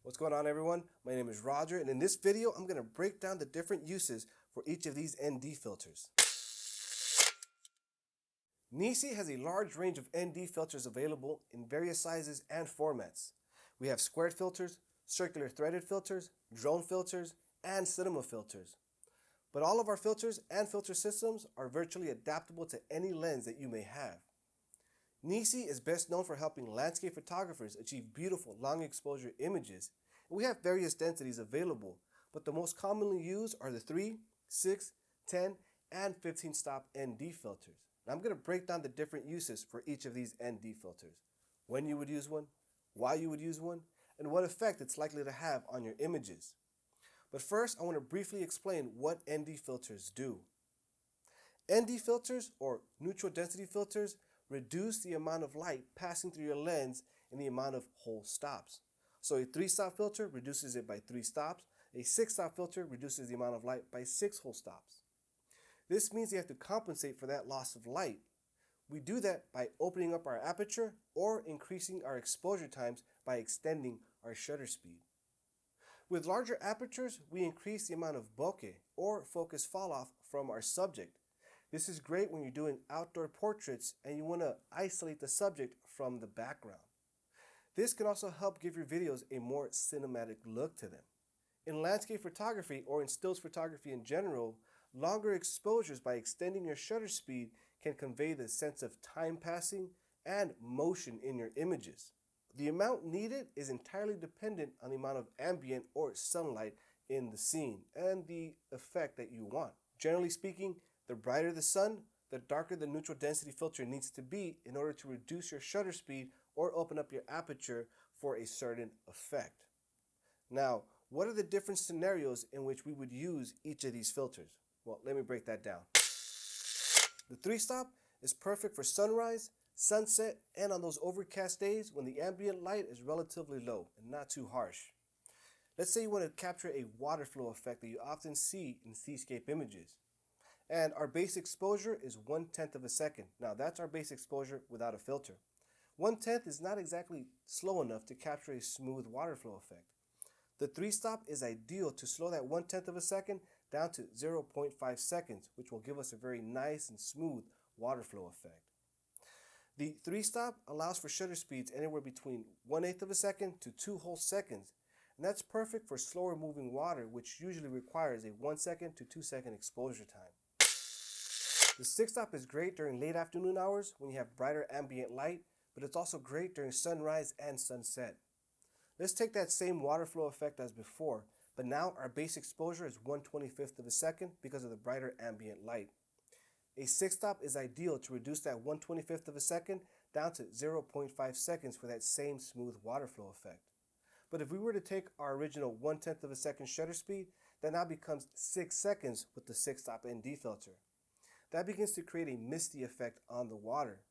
What's going on, everyone? My name is Roger, and in this video I'm going to break down the different uses for each of these ND filters. NiSi has a large range of ND filters available in various sizes and formats. We have squared filters, circular threaded filters, drone filters, and cinema filters. But all of our filters and filter systems are virtually adaptable to any lens that you may have. NiSi is best known for helping landscape photographers achieve beautiful long exposure images. We have various densities available, but the most commonly used are the 3, 6, 10, and 15 stop ND filters. Now I'm going to break down the different uses for each of these ND filters, when you would use one, why you would use one, and what effect it's likely to have on your images. But first, I want to briefly explain what ND filters do. ND filters, or neutral density filters, reduce the amount of light passing through your lens and the amount of whole stops. So a 3-stop filter reduces it by 3 stops. A 6-stop filter reduces the amount of light by 6 whole stops. This means you have to compensate for that loss of light. We do that by opening up our aperture or increasing our exposure times by extending our shutter speed. With larger apertures, we increase the amount of bokeh, or focus falloff, from our subject. This is great when you're doing outdoor portraits and you want to isolate the subject from the background. This can also help give your videos a more cinematic look to them. In landscape photography, or in stills photography in general, longer exposures by extending your shutter speed can convey the sense of time passing and motion in your images. The amount needed is entirely dependent on the amount of ambient or sunlight in the scene and the effect that you want. Generally speaking, the brighter the sun, the darker the neutral density filter needs to be in order to reduce your shutter speed or open up your aperture for a certain effect. Now, what are the different scenarios in which we would use each of these filters? Well, let me break that down. The 3-stop is perfect for sunrise, sunset, and on those overcast days when the ambient light is relatively low and not too harsh. Let's say you want to capture a water flow effect that you often see in seascape images. And our base exposure is 1/10 of a second. Now that's our base exposure without a filter. 1/10 is not exactly slow enough to capture a smooth water flow effect. The 3-stop is ideal to slow that 1/10 of a second down to 0.5 seconds, which will give us a very nice and smooth water flow effect. The 3-stop allows for shutter speeds anywhere between 1/8 of a second to 2 whole seconds, and that's perfect for slower moving water, which usually requires a 1 second to 2 second exposure time. The 6-stop is great during late afternoon hours when you have brighter ambient light, but it's also great during sunrise and sunset. Let's take that same water flow effect as before, but now our base exposure is 1/25 of a second because of the brighter ambient light. A 6-stop is ideal to reduce that 1/25 of a second down to 0.5 seconds for that same smooth water flow effect. But if we were to take our original 1/10 of a second shutter speed, that now becomes 6 seconds with the 6-stop ND filter. That begins to create a misty effect on the water.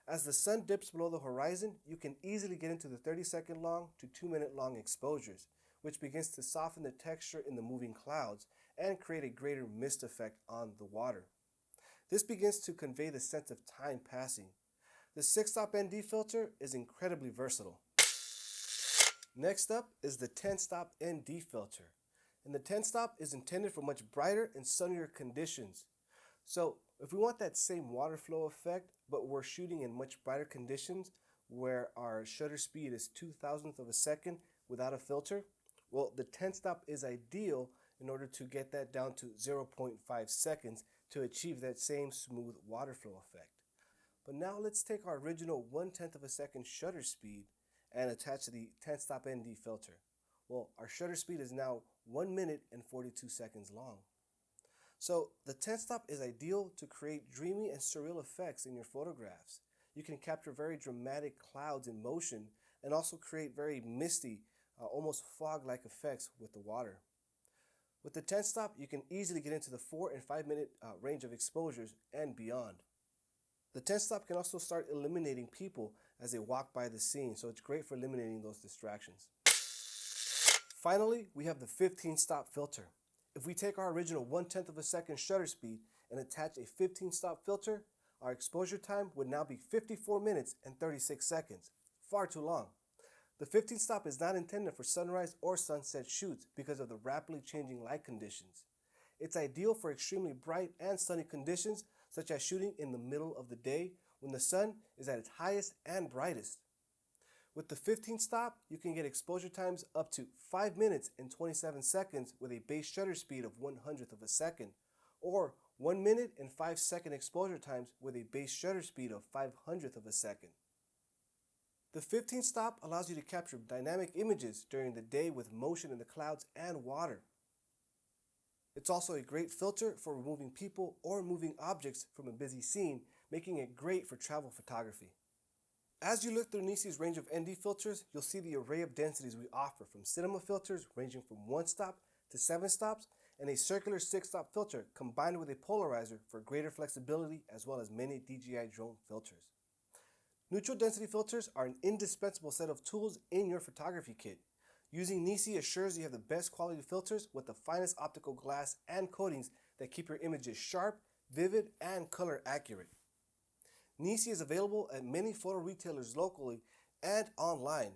As the sun dips below the horizon, you can easily get into the 30-second long to 2-minute long exposures, which begins to soften the texture in the moving clouds and create a greater mist effect on the water. This begins to convey the sense of time passing. The 6-stop ND filter is incredibly versatile. Next up is the 10-stop ND filter. And the 10-stop is intended for much brighter and sunnier conditions. So if we want that same water flow effect, but we're shooting in much brighter conditions where our shutter speed is 2/1000th of a second without a filter, well, the 10-stop is ideal in order to get that down to 0.5 seconds to achieve that same smooth water flow effect. But now let's take our original 1/10 of a second shutter speed and attach to the 10-stop ND filter. Well, our shutter speed is now 1 minute and 42 seconds long. So the 10-stop is ideal to create dreamy and surreal effects in your photographs. You can capture very dramatic clouds in motion and also create very misty, almost fog-like effects with the water. With the 10-stop, you can easily get into the 4 and 5 minute range of exposures and beyond. The 10-stop can also start eliminating people as they walk by the scene, so it's great for eliminating those distractions. Finally, we have the 15-stop filter. If we take our original 1/10 of a second shutter speed and attach a 15-stop filter, our exposure time would now be 54 minutes and 36 seconds. Far too long. The 15 stop is not intended for sunrise or sunset shoots because of the rapidly changing light conditions. It's ideal for extremely bright and sunny conditions, such as shooting in the middle of the day when the sun is at its highest and brightest. With the 15 stop, you can get exposure times up to 5 minutes and 27 seconds with a base shutter speed of 1/100th of a second, or 1 minute and 5-second exposure times with a base shutter speed of 5/100th of a second. The 15 stop allows you to capture dynamic images during the day with motion in the clouds and water. It's also a great filter for removing people or moving objects from a busy scene, making it great for travel photography. As you look through NiSi's range of ND filters, you'll see the array of densities we offer, from cinema filters ranging from 1 stop to 7 stops, and a circular 6-stop filter combined with a polarizer for greater flexibility, as well as many DJI drone filters. Neutral density filters are an indispensable set of tools in your photography kit. Using NiSi assures you have the best quality filters with the finest optical glass and coatings that keep your images sharp, vivid, and color accurate. NiSi is available at many photo retailers locally and online.